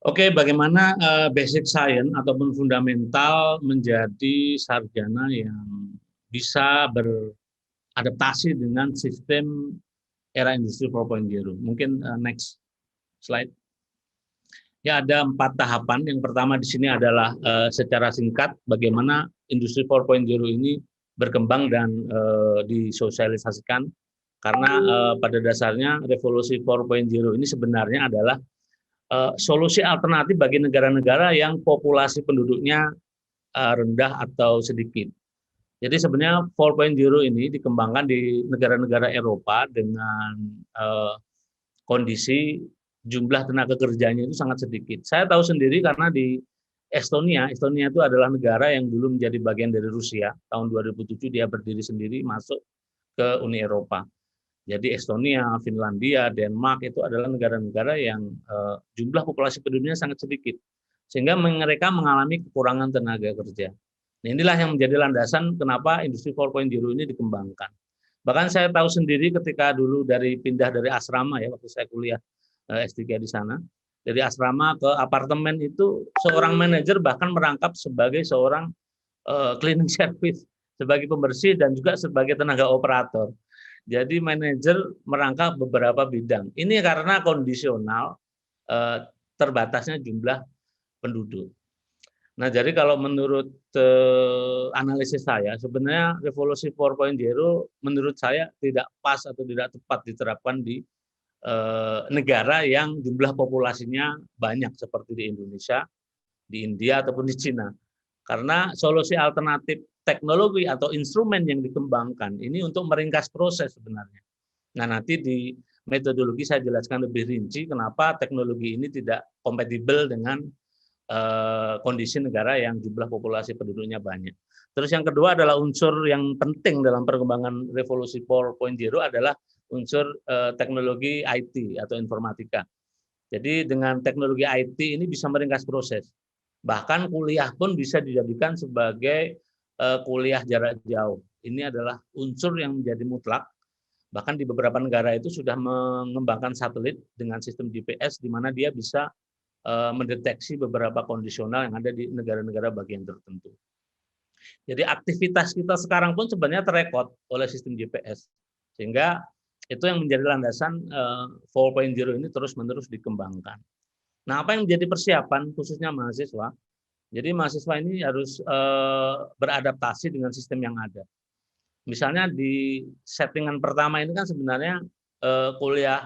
Oke, bagaimana basic science ataupun fundamental menjadi sarjana yang bisa beradaptasi dengan sistem era industri 4.0. Mungkin next slide. Ya, ada 4 tahapan. Yang pertama di sini adalah secara singkat bagaimana industri 4.0 ini berkembang dan disosialisasikan. Karena pada dasarnya revolusi 4.0 ini sebenarnya adalah solusi alternatif bagi negara-negara yang populasi penduduknya rendah atau sedikit. Jadi sebenarnya 4.0 ini dikembangkan di negara-negara Eropa dengan kondisi jumlah tenaga kerjanya itu sangat sedikit. Saya tahu sendiri karena di Estonia itu adalah negara yang dulu menjadi bagian dari Rusia. Tahun 2007 dia berdiri sendiri masuk ke Uni Eropa. Jadi Estonia, Finlandia, Denmark itu adalah negara-negara yang jumlah populasi penduduknya sangat sedikit. Sehingga mereka mengalami kekurangan tenaga kerja. Nah, inilah yang menjadi landasan kenapa industri 4.0 ini dikembangkan. Bahkan saya tahu sendiri ketika dulu pindah dari asrama ya waktu saya kuliah S3 di sana, dari asrama ke apartemen itu seorang manajer bahkan merangkap sebagai seorang cleaning service, sebagai pembersih dan juga sebagai tenaga operator. Jadi manajer merangkap beberapa bidang. Ini karena kondisional terbatasnya jumlah penduduk. Nah, jadi kalau menurut analisis saya, sebenarnya revolusi 4.0 menurut saya tidak pas atau tidak tepat diterapkan di negara yang jumlah populasinya banyak seperti di Indonesia, di India ataupun di Cina. Karena solusi alternatif teknologi atau instrumen yang dikembangkan ini untuk meringkas proses sebenarnya. Nah, nanti di metodologi saya jelaskan lebih rinci kenapa teknologi ini tidak kompatibel dengan kondisi negara yang jumlah populasi penduduknya banyak. Terus yang kedua adalah unsur yang penting dalam perkembangan revolusi 4.0 adalah unsur teknologi IT atau informatika. Jadi dengan teknologi IT ini bisa meringkas proses. Bahkan kuliah pun bisa dijadikan sebagai kuliah jarak jauh. Ini adalah unsur yang menjadi mutlak. Bahkan di beberapa negara itu sudah mengembangkan satelit dengan sistem GPS di mana dia bisa mendeteksi beberapa kondisional yang ada di negara-negara bagian tertentu. Jadi aktivitas kita sekarang pun sebenarnya terekod oleh sistem GPS. Sehingga itu yang menjadi landasan 4.0 ini terus-menerus dikembangkan. Nah, apa yang menjadi persiapan khususnya mahasiswa? Jadi mahasiswa ini harus beradaptasi dengan sistem yang ada. Misalnya di settingan pertama ini kan sebenarnya kuliah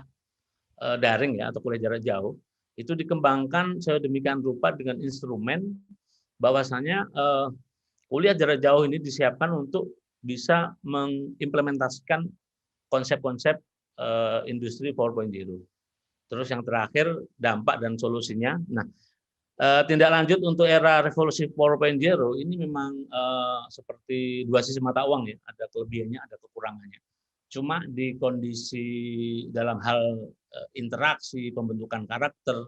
daring ya atau kuliah jarak jauh itu dikembangkan sedemikian rupa dengan instrumen bahwasanya kuliah jarak jauh ini disiapkan untuk bisa mengimplementasikan konsep-konsep industri 4.0. Terus yang terakhir dampak dan solusinya. Nah, tindak lanjut untuk era revolusi 4.0 ini memang seperti dua sisi mata uang ya, ada kelebihannya, ada kekurangannya. Cuma di kondisi dalam hal interaksi, pembentukan karakter,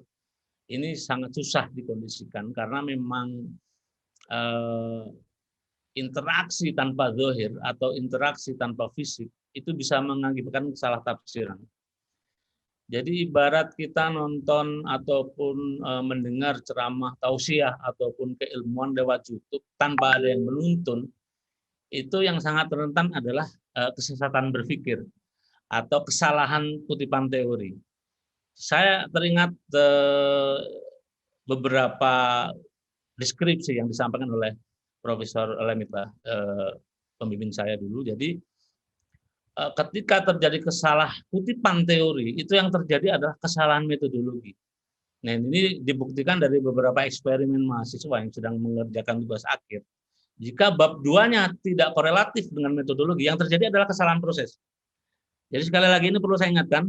ini sangat susah dikondisikan karena memang interaksi tanpa zahir atau interaksi tanpa fisik itu bisa mengakibatkan kesalahtafsiran. Jadi ibarat kita nonton ataupun mendengar ceramah tausiah ataupun keilmuan lewat YouTube tanpa ada yang menuntun, itu yang sangat rentan adalah kesesatan berpikir atau kesalahan kutipan teori. Saya teringat beberapa deskripsi yang disampaikan oleh Profesor Lemita, pembimbing saya dulu. Jadi ketika terjadi kesalah kutipan teori, itu yang terjadi adalah kesalahan metodologi. Nah, ini dibuktikan dari beberapa eksperimen mahasiswa yang sedang mengerjakan tugas akhir. Jika bab 2-nya tidak korelatif dengan metodologi, yang terjadi adalah kesalahan proses. Jadi sekali lagi ini perlu saya ingatkan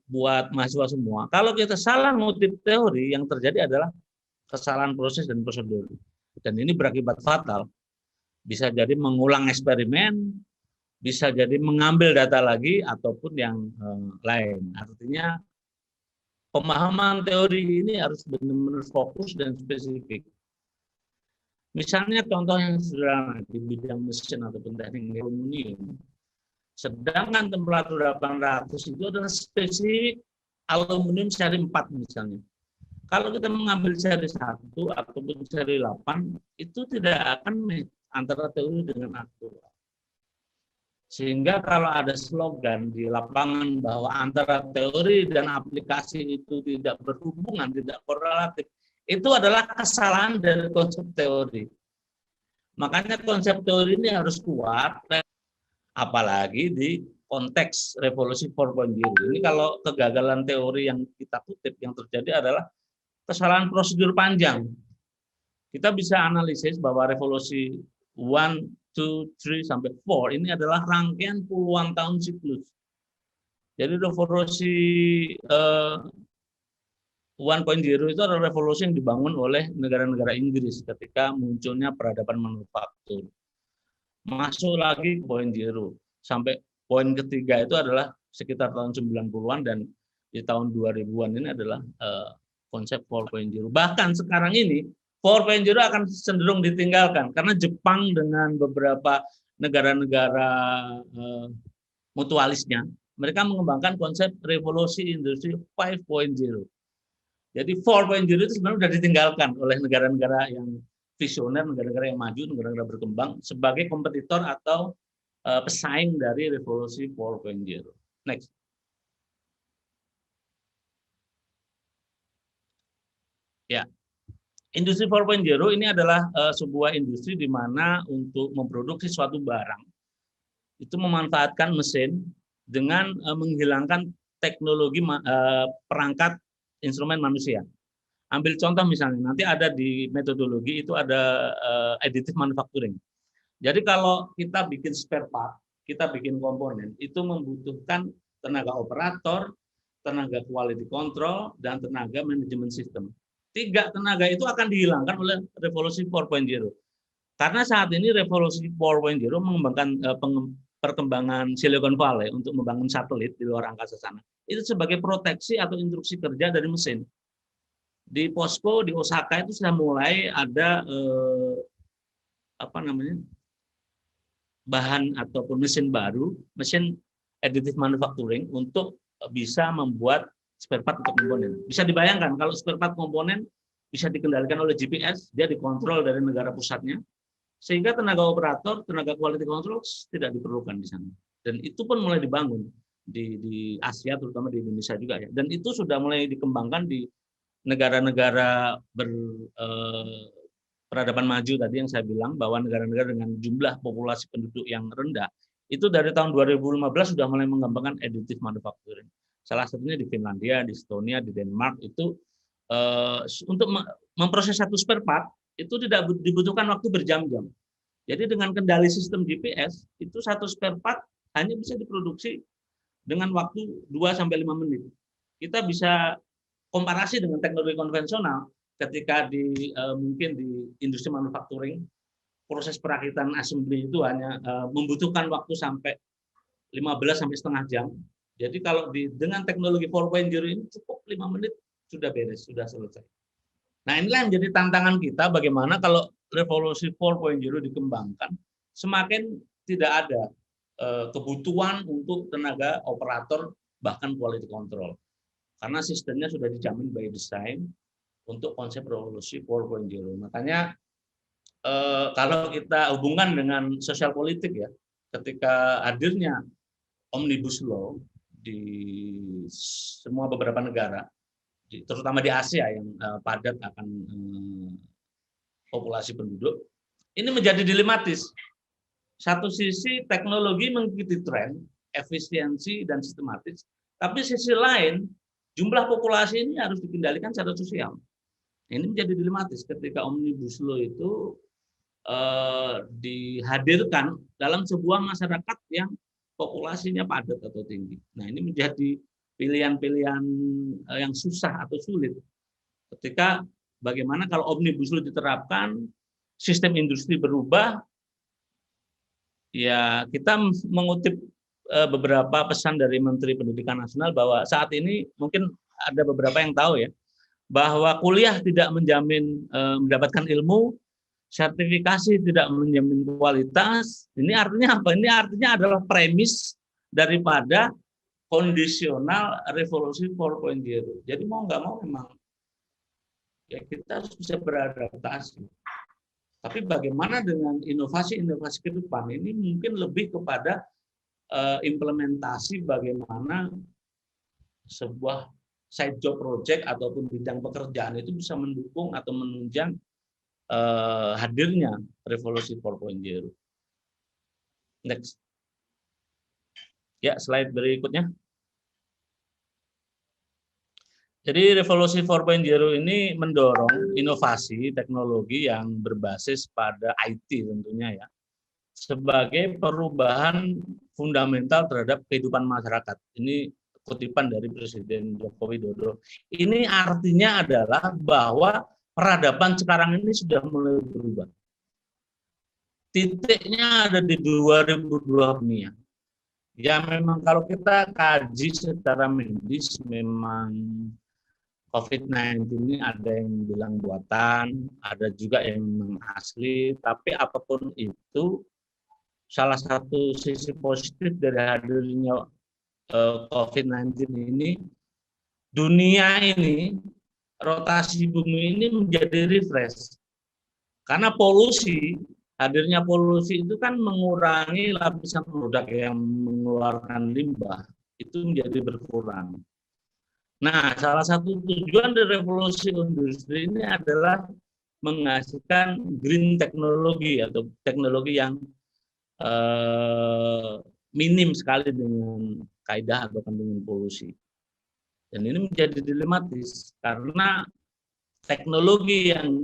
buat mahasiswa semua, kalau kita salah ngutip teori, yang terjadi adalah kesalahan proses dan prosedur. Dan ini berakibat fatal. Bisa jadi mengulang eksperimen, bisa jadi mengambil data lagi, ataupun yang lain. Artinya pemahaman teori ini harus benar-benar fokus dan spesifik. Misalnya contoh yang sederhana di bidang mesin ataupun teknik aluminium, sedangkan temperatur 800 itu adalah spesifik aluminium seri 4 misalnya. Kalau kita mengambil seri 1 ataupun seri 8, itu tidak akan match antara teori dengan aktual. Sehingga kalau ada slogan di lapangan bahwa antara teori dan aplikasi itu tidak berhubungan, tidak korelatif, itu adalah kesalahan dari konsep teori. Makanya konsep teori ini harus kuat, apalagi di konteks revolusi 4.0. Ini kalau kegagalan teori yang kita kutip yang terjadi adalah kesalahan prosedur panjang. Kita bisa analisis bahwa revolusi 1, 2, 3, sampai 4 ini adalah rangkaian puluhan tahun siklus. Jadi revolusi 1.0 itu adalah revolusi yang dibangun oleh negara-negara Inggris ketika munculnya peradaban manufaktur. Masuk lagi ke poin 0. Sampai poin ketiga itu adalah sekitar tahun 90-an dan di tahun 2000-an ini adalah konsep 4.0. Bahkan sekarang ini 4.0 akan cenderung ditinggalkan karena Jepang dengan beberapa negara-negara mutualisnya, mereka mengembangkan konsep revolusi industri 5.0. Jadi 4.0 itu sebenarnya sudah ditinggalkan oleh negara-negara yang visioner, negara-negara yang maju, negara-negara berkembang sebagai kompetitor atau pesaing dari revolusi 4.0. Next. Ya, industri 4.0 ini adalah sebuah industri di mana untuk memproduksi suatu barang itu memanfaatkan mesin dengan menghilangkan teknologi perangkat instrumen manusia. Ambil contoh misalnya, nanti ada di metodologi itu ada additive manufacturing. Jadi kalau kita bikin spare part, kita bikin komponen, itu membutuhkan tenaga operator, tenaga quality control, dan tenaga manajemen sistem. 3 tenaga itu akan dihilangkan oleh revolusi 4.0. Karena saat ini revolusi 4.0 mengembangkan perkembangan Silicon Valley untuk membangun satelit di luar angkasa sana. Itu sebagai proteksi atau instruksi kerja dari mesin. Di POSCO di Osaka itu sudah mulai ada bahan ataupun mesin baru, mesin additive manufacturing untuk bisa membuat spare part untuk komponen. Bisa dibayangkan kalau spare part komponen bisa dikendalikan oleh GPS, dia dikontrol dari negara pusatnya, sehingga tenaga operator, tenaga quality control tidak diperlukan di sana. Dan itu pun mulai dibangun di Asia, terutama di Indonesia juga ya. Dan itu sudah mulai dikembangkan di negara-negara peradaban maju tadi yang saya bilang, bahwa negara-negara dengan jumlah populasi penduduk yang rendah itu dari tahun 2015 sudah mulai mengembangkan additive manufacturing. Salah satunya di Finlandia, di Estonia, di Denmark itu untuk memproses satu spare part itu tidak dibutuhkan waktu berjam-jam. Jadi dengan kendali sistem GPS itu satu spare part hanya bisa diproduksi dengan waktu 2-5 menit. Kita bisa komparasi dengan teknologi konvensional ketika mungkin di industri manufacturing proses perakitan assembly itu hanya membutuhkan waktu sampai 15 sampai setengah jam. Jadi kalau dengan teknologi 4.0 ini cukup 5 menit sudah beres, sudah selesai. Nah, inilah yang menjadi tantangan kita, bagaimana kalau revolusi 4.0 dikembangkan, semakin tidak ada kebutuhan untuk tenaga operator, bahkan quality control. Karena sistemnya sudah dijamin by design untuk konsep revolusi 4.0. Makanya kalau kita hubungkan dengan sosial politik ya, ketika hadirnya Omnibus Law di semua beberapa negara, terutama di Asia yang padat akan populasi penduduk, ini menjadi dilematis. Satu sisi teknologi mengikuti tren, efisiensi dan sistematis, tapi sisi lain jumlah populasi ini harus dikendalikan secara sosial. Ini menjadi dilematis ketika Omnibus Law itu dihadirkan dalam sebuah masyarakat yang populasinya padat atau tinggi. Nah, ini menjadi pilihan-pilihan yang susah atau sulit. Ketika bagaimana kalau Omnibus Law diterapkan, sistem industri berubah, ya kita mengutip beberapa pesan dari Menteri Pendidikan Nasional bahwa saat ini mungkin ada beberapa yang tahu ya, bahwa kuliah tidak menjamin mendapatkan ilmu, sertifikasi tidak menjamin kualitas. Ini artinya apa? Ini artinya adalah premis daripada kondisional revolusi 4.0. Jadi mau nggak mau memang ya kita harus bisa beradaptasi. Tapi bagaimana dengan inovasi-inovasi ke depan ini mungkin lebih kepada implementasi bagaimana sebuah side job project ataupun bidang pekerjaan itu bisa mendukung atau menunjang hadirnya revolusi 4.0. Next. Ya, slide berikutnya. Jadi revolusi 4.0 ini mendorong inovasi teknologi yang berbasis pada IT tentunya ya, sebagai perubahan fundamental terhadap kehidupan masyarakat. Ini kutipan dari Presiden Joko Widodo. Ini artinya adalah bahwa peradaban sekarang ini sudah mulai berubah. Titiknya ada di 2020 ya. Ya memang kalau kita kaji secara medis memang COVID-19 ini ada yang bilang buatan, ada juga yang memang asli, tapi apapun itu, salah satu sisi positif dari hadirnya COVID-19 ini, dunia ini, rotasi bumi ini menjadi refresh. Karena polusi, hadirnya polusi itu kan mengurangi lapisan produk yang mengeluarkan limbah, itu menjadi berkurang. Nah, salah satu tujuan dari revolusi industri ini adalah menghasilkan green teknologi atau teknologi yang minim sekali dengan kaidah atau kandungan polusi. Dan ini menjadi dilematis karena teknologi yang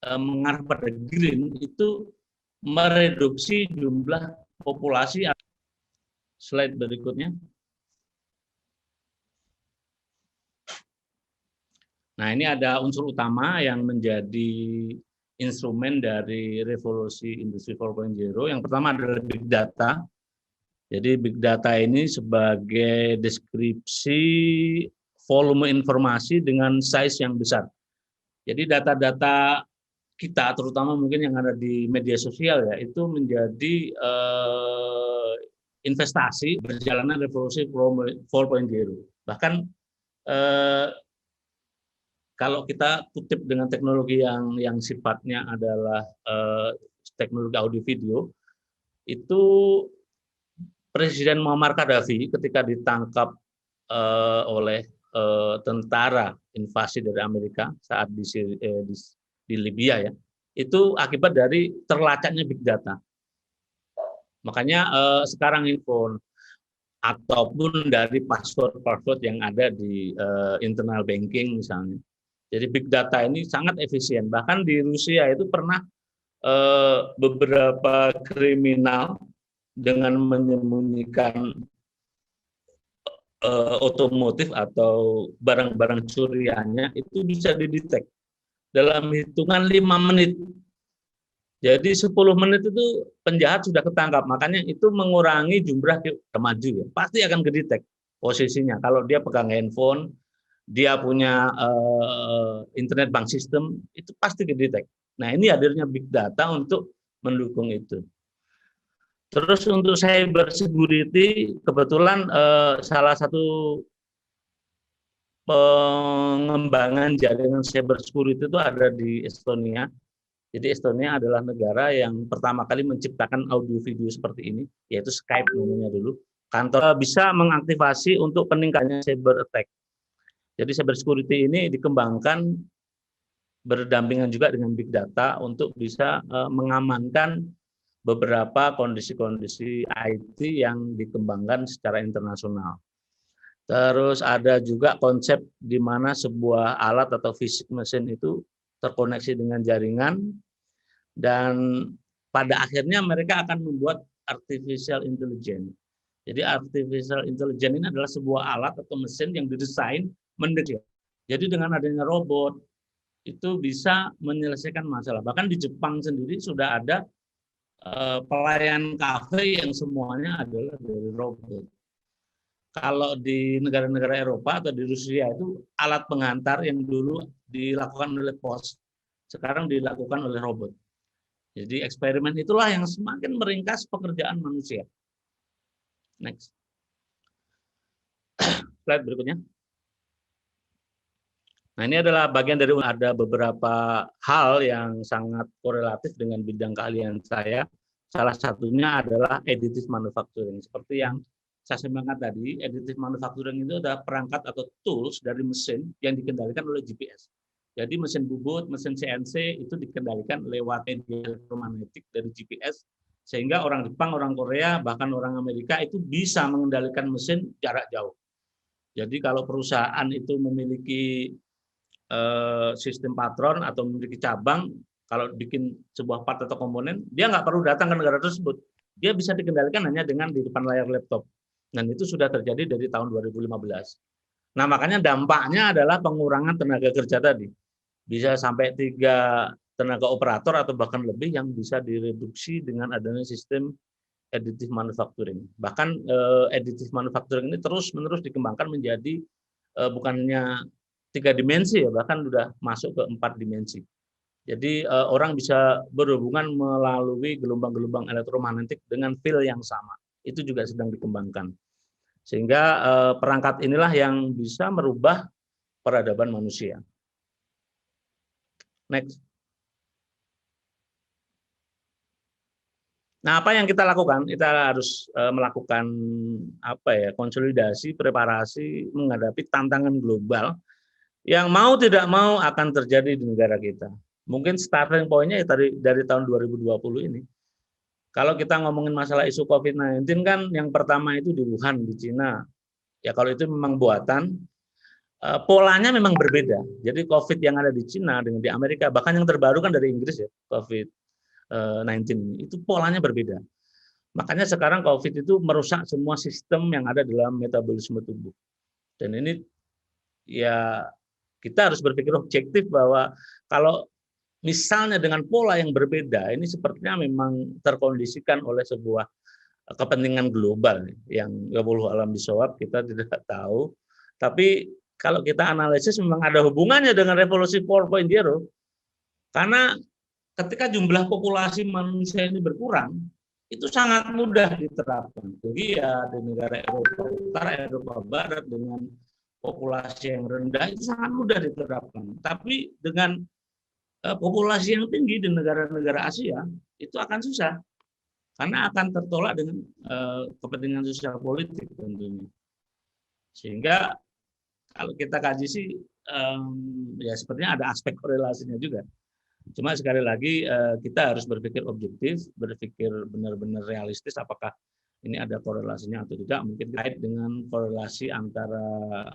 mengarah pada green itu mereduksi jumlah populasi. Slide berikutnya. Nah, ini ada unsur utama yang menjadi instrumen dari revolusi industri 4.0. Yang pertama adalah big data. Jadi big data ini sebagai deskripsi volume informasi dengan size yang besar. Jadi data-data kita, terutama mungkin yang ada di media sosial ya, itu menjadi investasi berjalanan revolusi 4.0. Bahkan kalau kita kutip dengan teknologi yang sifatnya adalah teknologi audio video, itu Presiden Muammar Gaddafi ketika ditangkap oleh tentara invasi dari Amerika saat di Libya ya, itu akibat dari terlacaknya big data. Makanya sekarang handphone ataupun dari password yang ada di internal banking misalnya. Jadi big data ini sangat efisien. Bahkan di Rusia itu pernah beberapa kriminal dengan menyembunyikan otomotif atau barang-barang curiannya itu bisa didetek dalam hitungan 5 menit. Jadi 10 menit itu penjahat sudah ketangkap. Makanya itu mengurangi jumlah maju ya. Pasti akan kedetek posisinya. Kalau dia pegang handphone, dia punya internet bank system, itu pasti kedetek. Nah, ini hadirnya big data untuk mendukung itu. Terus untuk cyber security, kebetulan salah satu pengembangan jaringan cyber security itu ada di Estonia. Jadi Estonia adalah negara yang pertama kali menciptakan audio video seperti ini, yaitu Skype namanya dulu. Kantor bisa mengaktifasi untuk peningkatannya cyber attack. Jadi cyber security ini dikembangkan berdampingan juga dengan big data untuk bisa mengamankan beberapa kondisi-kondisi IT yang dikembangkan secara internasional. Terus ada juga konsep di mana sebuah alat atau fisik mesin itu terkoneksi dengan jaringan dan pada akhirnya mereka akan membuat artificial intelligence. Jadi artificial intelligence ini adalah sebuah alat atau mesin yang didesain mendeteksi. Jadi dengan adanya robot itu bisa menyelesaikan masalah. Bahkan di Jepang sendiri sudah ada pelayan kafe yang semuanya adalah dari robot. Kalau di negara-negara Eropa atau di Rusia itu alat pengantar yang dulu dilakukan oleh pos, sekarang dilakukan oleh robot. Jadi eksperimen itulah yang semakin meringkas pekerjaan manusia. Next. Slide berikutnya. Nah, ini adalah bagian dari ada beberapa hal yang sangat korelatif dengan bidang keahlian saya. Salah satunya adalah additive manufacturing. Seperti yang saya sampaikan tadi, additive manufacturing itu adalah perangkat atau tools dari mesin yang dikendalikan oleh GPS. Jadi mesin bubut, mesin CNC itu dikendalikan lewat media elektromagnetik dari GPS, sehingga orang Jepang, orang Korea, bahkan orang Amerika itu bisa mengendalikan mesin jarak jauh. Jadi kalau perusahaan itu memiliki sistem patron atau memiliki cabang, kalau bikin sebuah part atau komponen, dia nggak perlu datang ke negara tersebut. Dia bisa dikendalikan hanya dengan di depan layar laptop. Dan itu sudah terjadi dari tahun 2015. Nah, makanya dampaknya adalah pengurangan tenaga kerja tadi. Bisa sampai 3 tenaga operator atau bahkan lebih yang bisa direduksi dengan adanya sistem additive manufacturing. Bahkan additive manufacturing ini terus-menerus dikembangkan menjadi bukan hanya 3 dimensi ya, bahkan sudah masuk ke 4 dimensi. Jadi orang bisa berhubungan melalui gelombang-gelombang elektromagnetik dengan feel yang sama. Itu juga sedang dikembangkan. Sehingga perangkat inilah yang bisa merubah peradaban manusia. Next. Nah, apa yang kita lakukan? Kita harus melakukan konsolidasi, preparasi menghadapi tantangan global yang mau tidak mau akan terjadi di negara kita. Mungkin starting point-nya dari tahun 2020 ini. Kalau kita ngomongin masalah isu COVID-19 kan yang pertama itu di Wuhan, di Cina. Ya kalau itu memang buatan, polanya memang berbeda. Jadi COVID yang ada di Cina dengan di Amerika, bahkan yang terbaru kan dari Inggris ya, COVID-19 itu polanya berbeda. Makanya sekarang COVID itu merusak semua sistem yang ada dalam metabolisme tubuh. Dan ini ya kita harus berpikir objektif bahwa kalau misalnya dengan pola yang berbeda, ini sepertinya memang terkondisikan oleh sebuah kepentingan global yang wallahu alam bisawab, kita tidak tahu. Tapi kalau kita analisis memang ada hubungannya dengan revolusi 4.0, karena ketika jumlah populasi manusia ini berkurang, itu sangat mudah diterapkan. Dia di negara Eropa Utara, Eropa Barat dengan populasi yang rendah itu sangat mudah diterapkan. Tapi dengan populasi yang tinggi di negara-negara Asia itu akan susah karena akan tertolak dengan kepentingan sosial politik tentunya. Sehingga kalau kita kaji sih ya sepertinya ada aspek korelasinya juga. Cuma sekali lagi kita harus berpikir objektif, berpikir benar-benar realistis apakah ini ada korelasinya atau tidak. Mungkin kait dengan korelasi antara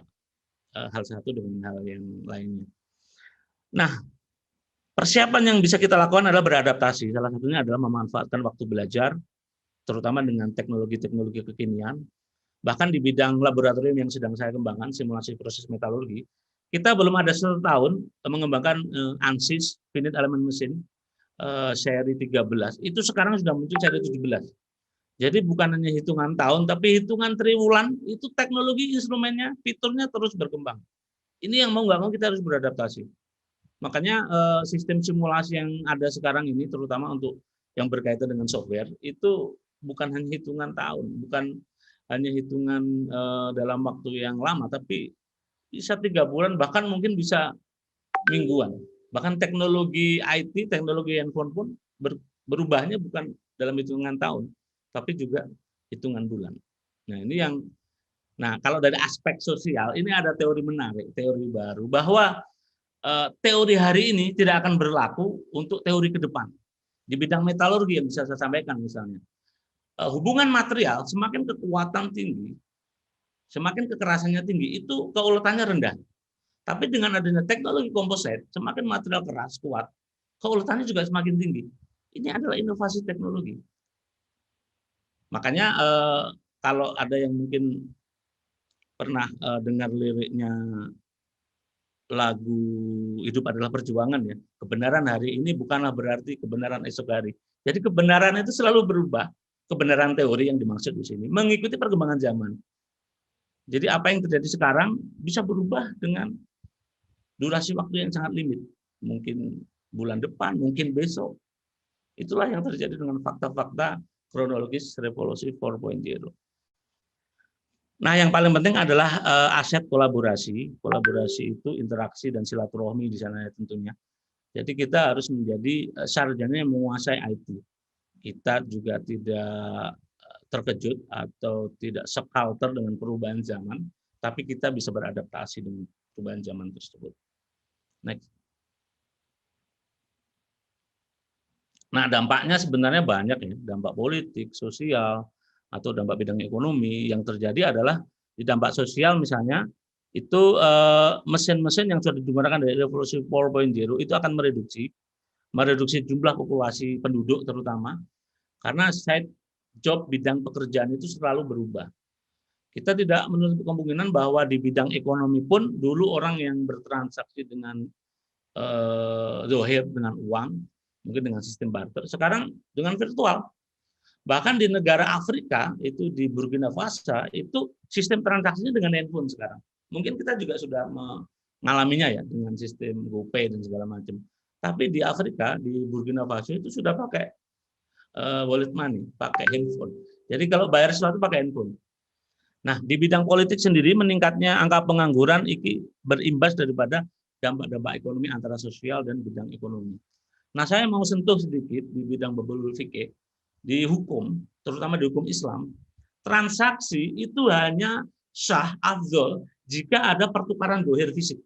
hal satu dengan hal yang lainnya. Nah, persiapan yang bisa kita lakukan adalah beradaptasi. Salah satunya adalah memanfaatkan waktu belajar, terutama dengan teknologi-teknologi kekinian. Bahkan di bidang laboratorium yang sedang saya kembangkan, simulasi proses metalurgi, kita belum ada 1 tahun mengembangkan ANSYS, Finite Element Machine, seri 13. Itu sekarang sudah muncul seri 17. Jadi bukan hanya hitungan tahun, tapi hitungan triwulan, itu teknologi instrumennya, fiturnya terus berkembang. Ini yang mau nggak mau kita harus beradaptasi. Makanya sistem simulasi yang ada sekarang ini, terutama untuk yang berkaitan dengan software, itu bukan hanya hitungan tahun, bukan hanya hitungan dalam waktu yang lama, tapi bisa 3 bulan, bahkan mungkin bisa mingguan. Bahkan teknologi IT, teknologi handphone pun berubahnya bukan dalam hitungan tahun, tapi juga hitungan bulan. Nah, ini yang kalau dari aspek sosial ini ada teori menarik, teori baru bahwa teori hari ini tidak akan berlaku untuk teori ke depan. Di bidang metalurgi yang bisa saya sampaikan misalnya. Hubungan material semakin kekuatan tinggi, semakin kekerasannya tinggi, itu keuletannya rendah. Tapi dengan adanya teknologi komposit, semakin material keras, kuat, keuletannya juga semakin tinggi. Ini adalah inovasi teknologi. Makanya kalau ada yang mungkin pernah dengar liriknya lagu Hidup Adalah Perjuangan ya, kebenaran hari ini bukanlah berarti kebenaran esok hari. Jadi kebenaran itu selalu berubah. Kebenaran teori yang dimaksud di sini mengikuti perkembangan zaman. Jadi apa yang terjadi sekarang bisa berubah dengan durasi waktu yang sangat limit. Mungkin bulan depan, mungkin besok. Itulah yang terjadi dengan fakta-fakta kronologis revolusi 4.0. Nah, yang paling penting adalah aset kolaborasi. Kolaborasi itu interaksi dan silaturahmi di sana ya tentunya. Jadi kita harus menjadi sarjana yang menguasai IT. Kita juga tidak terkejut atau tidak subculture dengan perubahan zaman, tapi kita bisa beradaptasi dengan perubahan zaman tersebut. Next. Nah, dampaknya sebenarnya banyak ya, dampak politik, sosial, atau dampak bidang ekonomi. Yang terjadi adalah di dampak sosial misalnya, itu mesin-mesin yang sudah digunakan dari revolusi 4.0 itu akan mereduksi jumlah populasi penduduk terutama, karena side job bidang pekerjaan itu selalu berubah. Kita tidak menutup kemungkinan bahwa di bidang ekonomi pun dulu orang yang bertransaksi dengan zohir, dengan uang, mungkin dengan sistem barter, sekarang dengan virtual. Bahkan di negara Afrika, itu di Burkina Faso, itu sistem transaksinya dengan handphone sekarang. Mungkin kita juga sudah mengalaminya ya, dengan sistem GoPay dan segala macam. Tapi di Afrika, di Burkina Faso itu sudah pakai wallet money, pakai handphone. Jadi kalau bayar sesuatu pakai handphone. Nah, di bidang politik sendiri meningkatnya angka pengangguran ini berimbas daripada dampak-dampak ekonomi antara sosial dan bidang ekonomi. Nah, saya mau sentuh sedikit di bidang babul fikih, di hukum, terutama di hukum Islam, transaksi itu hanya sah afdol jika ada pertukaran dohir fisik.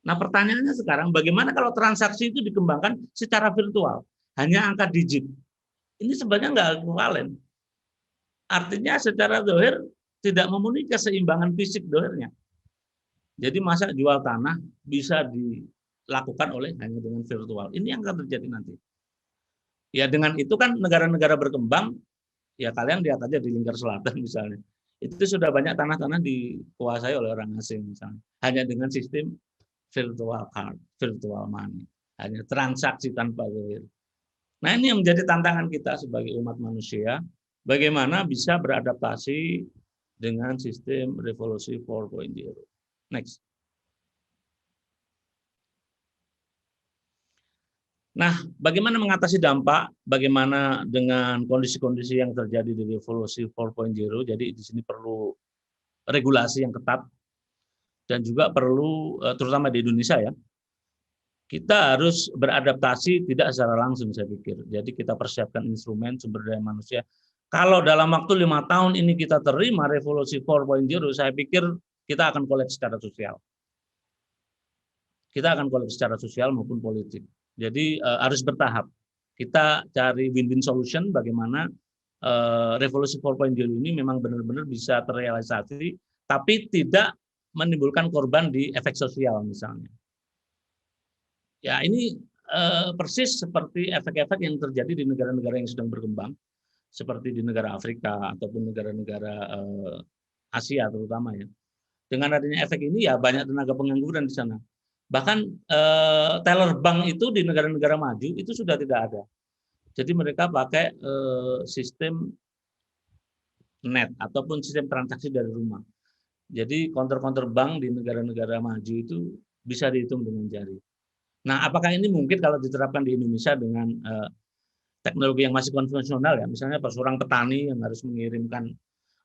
Nah, pertanyaannya sekarang, bagaimana kalau transaksi itu dikembangkan secara virtual, hanya angka digit? Ini sebenarnya nggak ekuivalen. Artinya secara dohir tidak memenuhi keseimbangan fisik dohirnya. Jadi masa jual tanah bisa dilakukan oleh hanya dengan virtual. Ini yang akan terjadi nanti. Ya dengan itu kan negara-negara berkembang, ya kalian lihat aja di Lingkar Selatan misalnya. Itu sudah banyak tanah-tanah dikuasai oleh orang asing misalnya. Hanya dengan sistem virtual card, virtual money. Hanya transaksi tanpa dohir. Nah ini yang menjadi tantangan kita sebagai umat manusia, bagaimana bisa beradaptasi dengan sistem revolusi 4.0. Next. Nah, bagaimana mengatasi dampak, bagaimana dengan kondisi-kondisi yang terjadi di revolusi 4.0, jadi di sini perlu regulasi yang ketat, dan juga perlu, terutama di Indonesia ya, kita harus beradaptasi tidak secara langsung saya pikir. Jadi kita persiapkan instrumen sumber daya manusia. Kalau dalam waktu 5 tahun ini kita terima revolusi 4.0, saya pikir kita akan kolaps secara sosial. Kita akan kolaps secara sosial maupun politik. Jadi harus bertahap. Kita cari win-win solution bagaimana revolusi 4.0 ini memang benar-benar bisa terrealisasi, tapi tidak menimbulkan korban di efek sosial misalnya. Ya ini persis seperti efek-efek yang terjadi di negara-negara yang sedang berkembang, seperti di negara Afrika ataupun negara-negara Asia terutama ya. Dengan adanya efek ini ya banyak tenaga pengangguran di sana. Bahkan teller bank itu di negara-negara maju itu sudah tidak ada. Jadi mereka pakai sistem net ataupun sistem transaksi dari rumah. Jadi counter-counter bank di negara-negara maju itu bisa dihitung dengan jari. Nah, apakah ini mungkin kalau diterapkan di Indonesia dengan teknologi yang masih konvensional ya, misalnya seorang petani yang harus mengirimkan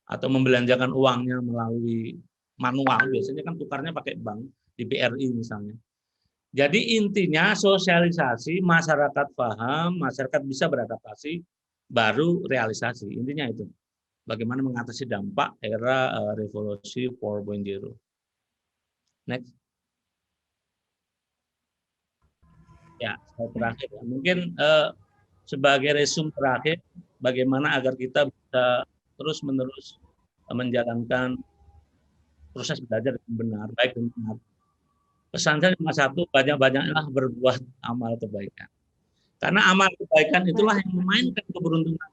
atau membelanjakan uangnya melalui manual, biasanya kan tukarnya pakai bank di BRI misalnya. Jadi intinya sosialisasi, masyarakat paham, masyarakat bisa beradaptasi, baru realisasi. Intinya itu. Bagaimana mengatasi dampak era revolusi 4.0. Next. Ya, terakhir. Mungkin sebagai resume terakhir, bagaimana agar kita bisa terus-menerus menjalankan proses belajar dengan benar, baik dan benar. Pesan saya cuma satu, banyak-banyaklah berbuat amal kebaikan. Karena amal kebaikan itulah yang memainkan keberuntungan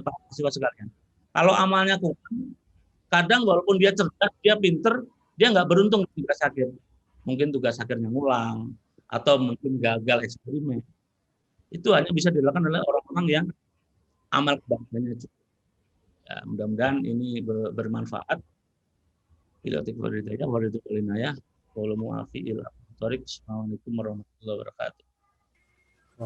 para mahasiswa sekalian. Kalau amalnya kurang, kadang walaupun dia cerdas, dia pinter, dia nggak beruntung di tugas akhir. Mungkin tugas akhirnya ngulang, atau mungkin gagal eksperimen. Itu hanya bisa dilakukan oleh orang-orang yang amal kebaikannya cukup. Ya, mudah-mudahan ini bermanfaat. Assalamualaikum warahmatullahi wabarakatuh.